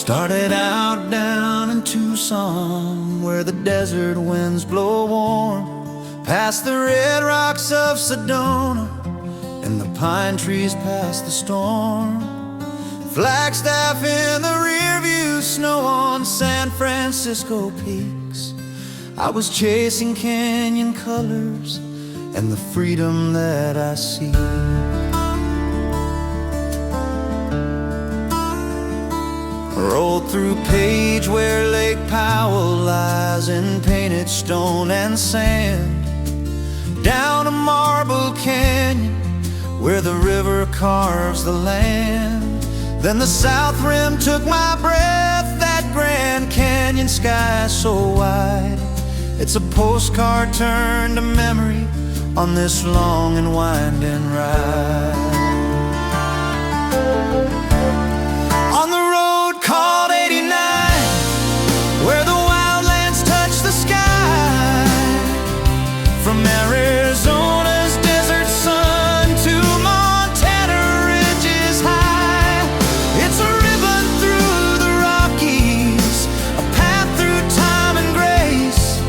Started out down in Tucson, where the desert winds blow warm, past the red rocks of Sedona and the pine trees past the storm. Flagstaff in the rear view, snow on San Francisco peaks. I was chasing canyon colors and the freedom that I see. Rolled through Page where Lake Powell lies in painted stone and sand, down a marble canyon where the river carves the land. Then the south rim took my breath, that Grand Canyon sky so wide. It's a postcard turned to memory on this long and winding ride. On the road called 89, where the wildlands touch the sky, from Arizona's desert sun to Montana ridges high. It's a ribbon through the Rockies, a path through time and grace,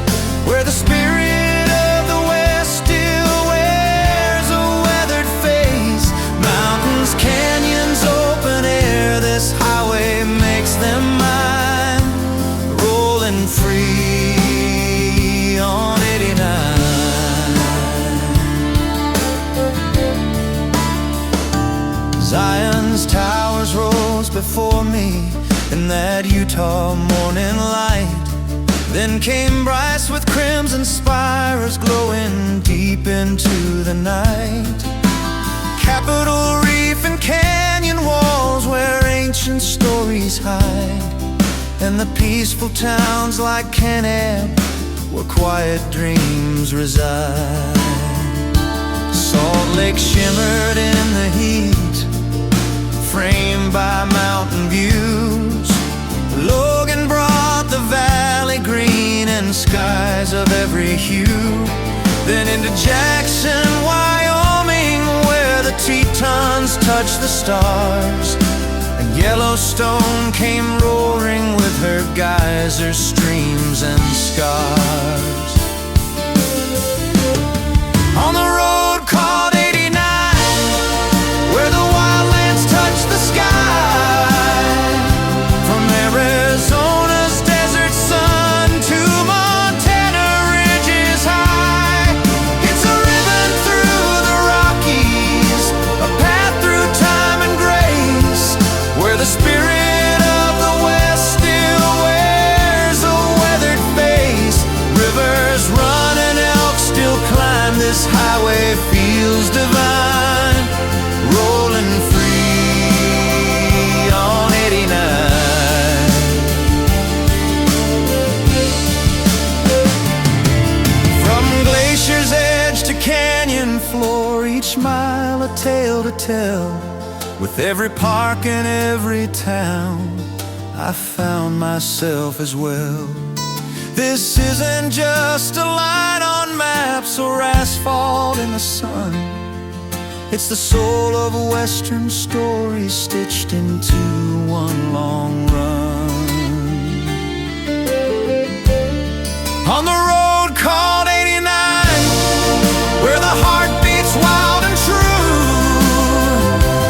where the spirit of the West still wears a weathered face. Mountains, canyons, open air, this highway makes them mine, rolling free on 89. Zion's towers rose before me in that Utah morning light. Then came Bryce with crimson spires glowing deep into the night. Capitol Reef and canyon walls where ancient stories hide, and the peaceful towns like Canab where quiet dreams reside. Salt Lake shimmered in the heat, framed by mountain views. Logan brought the valley green and skies of every hue. Then into Jackson, Wyoming, where the Tetons touch the stars, and Yellowstone came roaring with her geysers, streams, and scars. On the road called 89, where the wildlands touch the sky, from Arizona's desert sun to Montana ridges high. It's a ribbon through the Rockies, a path through time and grace, where the spirit of the West still wears a weathered face. Rivers run and elk still climb, this highway feels divine, rolling free on 89. From glacier's edge to canyon floor, each mile a tale to tell. With every park and every town, I found myself as well. This isn't just a line on maps or asphalt in the sun. It's the soul of a western story stitched into one long run. On the road called 89, where the heart beats wild and true,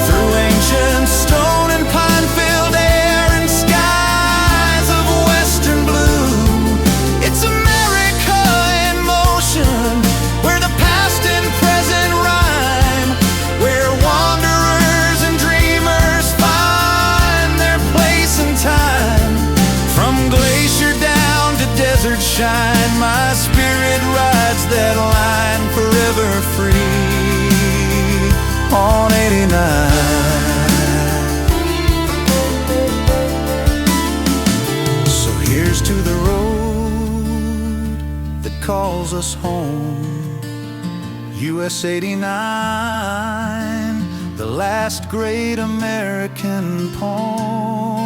through ancient stone and pine-filled air and skies of western blue. It's America in motion, where the past and present rhyme, where wanderers and dreamers find their place in time. From glacier down to desert shine, my spirit rides that line, forever free on 89. So here's to the road that calls us home, US 89, the last great American poem.